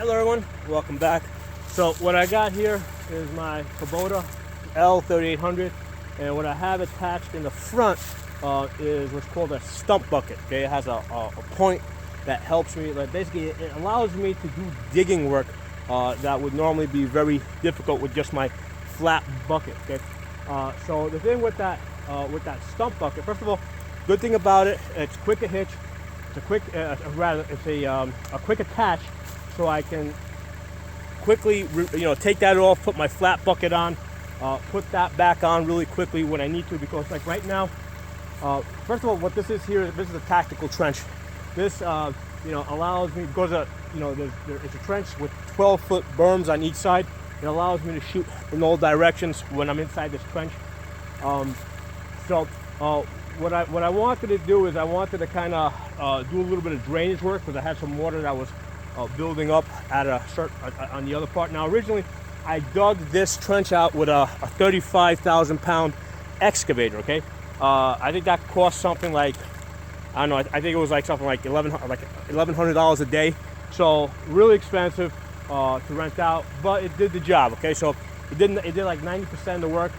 Hello everyone, welcome back. So what I got here is my Kubota L3800, and what I have attached in the front is what's called a stump bucket. Okay, it has a point that helps me, like basically it allows me to do digging work that would normally be very difficult with just my flat bucket. Okay, so the thing with that stump bucket, first of all, good thing about it, it's quick to hitch. It's a quick, it's a quick attach, so I can quickly, take that off, put my flat bucket on, put that back on really quickly when I need to, because like right now, first of all, what this is here, this is a tactical trench. This, allows me, because it's a trench with 12-foot berms on each side. It allows me to shoot in all directions when I'm inside this trench. What I wanted to do is I wanted to kind of do a little bit of drainage work, because I had some water that was building up at on the other part. Now originally I dug this trench out with a 35,000 pound excavator. Okay, I think that cost something like, I don't know, I think it was like something like $1,100 a day. So really expensive to rent out, but it did the job. Okay, so it did like 90% of the work.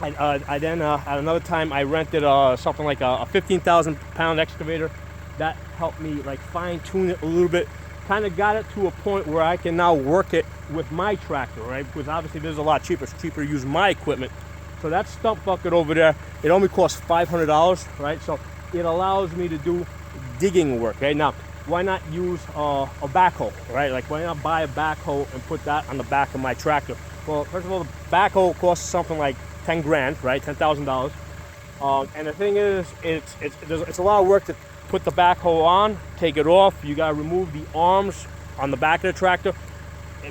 I then at another time I rented something like a 15,000 pound excavator. That helped me like fine tune it a little bit, kind of got it to a point where I can now work it with my tractor, right? Because obviously this is a lot cheaper. It's cheaper to use my equipment. So that stump bucket over there, it only costs $500, right? So it allows me to do digging work, right? Now, why not use a backhoe, right? Like, why not buy a backhoe and put that on the back of my tractor? Well, first of all, the backhoe costs something like 10 grand, right? $10,000. And the thing is, it's a lot of work to put the backhoe on, take it off. You gotta remove the arms on the back of the tractor.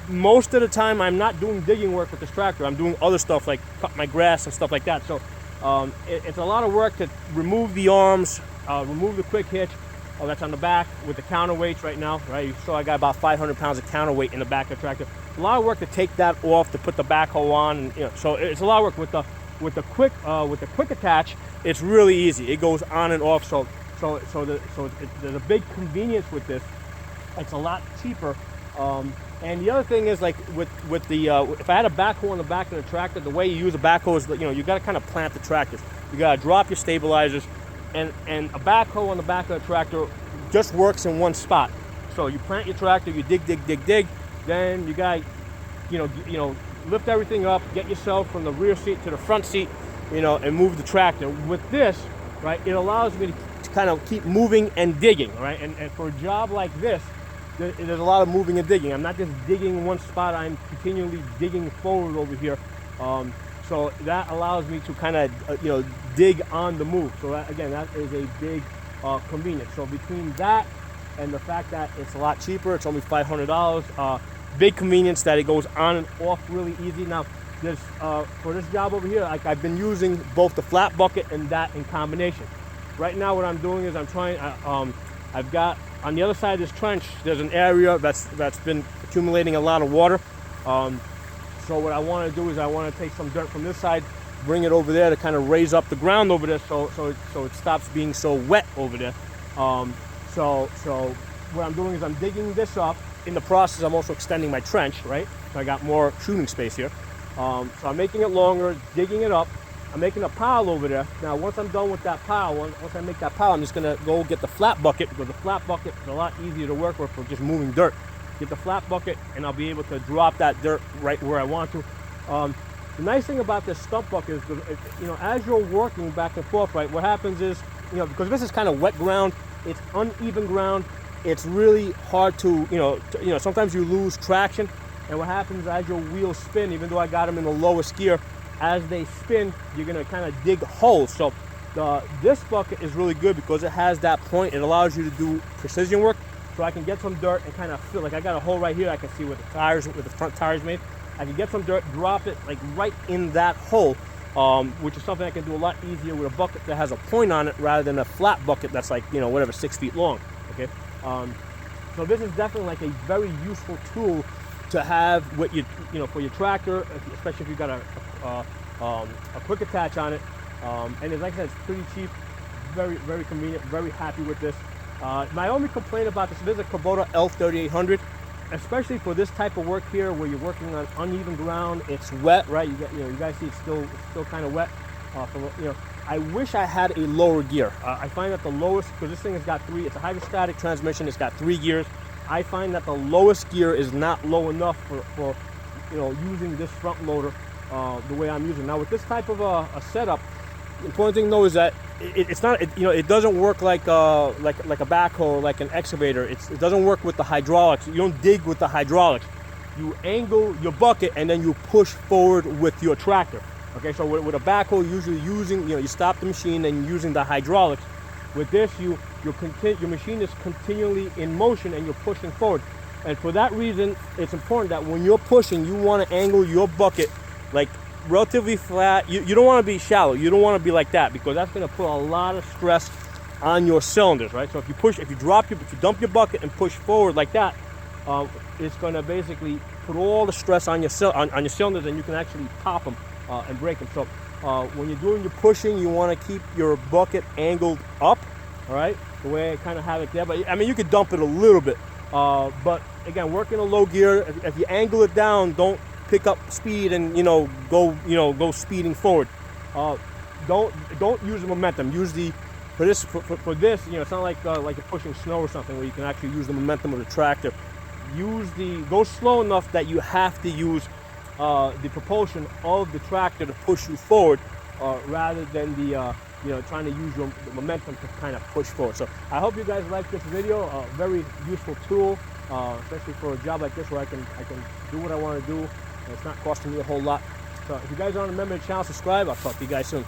Most of the time, I'm not doing digging work with this tractor. I'm doing other stuff like cut my grass and stuff like that. So it's a lot of work to remove the arms, remove the quick hitch. Oh, that's on the back with the counterweights right now, right? You saw I got about 500 pounds of counterweight in the back of the tractor. A lot of work to take that off, to put the backhoe on. So it's a lot of work with the quick attach. It's really easy. It goes on and off. So there's a big convenience with this. It's a lot cheaper. And the other thing is, like with the if I had a backhoe on the back of the tractor, the way you use a backhoe is, you got to kind of plant the tractors. You got to drop your stabilizers, and a backhoe on the back of the tractor just works in one spot. So you plant your tractor, you dig, then you got lift everything up, get yourself from the rear seat to the front seat, and move the tractor. With this, right, it allows me to kind of keep moving and digging, right? And for a job like this, there's a lot of moving and digging. I'm not just digging in one spot, I'm continually digging forward over here. So that allows me to kind of, dig on the move. So that, again, that is a big convenience. So between that and the fact that it's a lot cheaper, it's only $500, big convenience that it goes on and off really easy. Now, for this job over here, like, I've been using both the flat bucket and that in combination. Right now what I'm doing is I've got on the other side of this trench, there's an area that's been accumulating a lot of water. So what I want to do is I want to take some dirt from this side, bring it over there to kind of raise up the ground over there, so it stops being so wet over there. So what I'm doing is I'm digging this up. In the process, I'm also extending my trench, right? So I got more shooting space here. So I'm making it longer, digging it up. I'm making a pile over there. Now, once I'm done with that pile, once I make that pile, I'm just gonna go get the flat bucket, because the flat bucket is a lot easier to work with for just moving dirt. Get the flat bucket, and I'll be able to drop that dirt right where I want to. The nice thing about this stump bucket is, as you're working back and forth, right, what happens is, because this is kind of wet ground, it's uneven ground, it's really hard to, sometimes you lose traction, and what happens as your wheels spin, even though I got them in the lowest gear, as they spin, you're gonna kind of dig holes. So this bucket is really good because it has that point. It allows you to do precision work. So I can get some dirt and kind of feel like I got a hole right here. I can see where the front tires made. I can get some dirt, drop it like right in that hole, which is something I can do a lot easier with a bucket that has a point on it rather than a flat bucket that's like, 6 feet long. Okay. So this is definitely like a very useful tool to have with for your tractor, especially if you got a quick attach on it. And like I said, it's pretty cheap, very, very convenient, very happy with this. My only complaint about this is a Kubota L3800. especially for this type of work here, where you're working on uneven ground, it's wet, right? You guys see it's still kind of wet. I wish I had a lower gear. I find that the lowest, because this thing has got it's a hydrostatic transmission. It's got 3 gears. I find that the lowest gear is not low enough for using this front loader the way I'm using. Now with this type of a setup, the important thing though is that it doesn't work like a backhoe or like an excavator. It doesn't work with the hydraulics. You don't dig with the hydraulics. You angle your bucket and then you push forward with your tractor. Okay, so with a backhoe, usually you stop the machine and you're using the hydraulics. With this, your machine is continually in motion and you're pushing forward. And for that reason, it's important that when you're pushing, you want to angle your bucket like relatively flat. You don't want to be shallow. You don't want to be like that, because that's going to put a lot of stress on your cylinders, right? So if you dump your bucket and push forward like that, it's going to basically put all the stress on your cylinders, and you can actually pop them and break them. So when you're doing your pushing, you want to keep your bucket angled up, all right, the way I kind of have it there. But I mean, you could dump it a little bit, but again, working a low gear, if you angle it down, don't pick up speed and go speeding forward. Don't use the momentum. Use for this, it's not like you're pushing snow or something where you can actually use the momentum of the tractor. Go slow enough that you have to use the propulsion of the tractor to push you forward, rather than trying to use the momentum to kind of push forward. So I hope you guys like this video. A very useful tool, especially for a job like this where I can do what I want to do. It's not costing me a whole lot. So if you guys aren't a member of the channel, subscribe. I'll talk to you guys soon.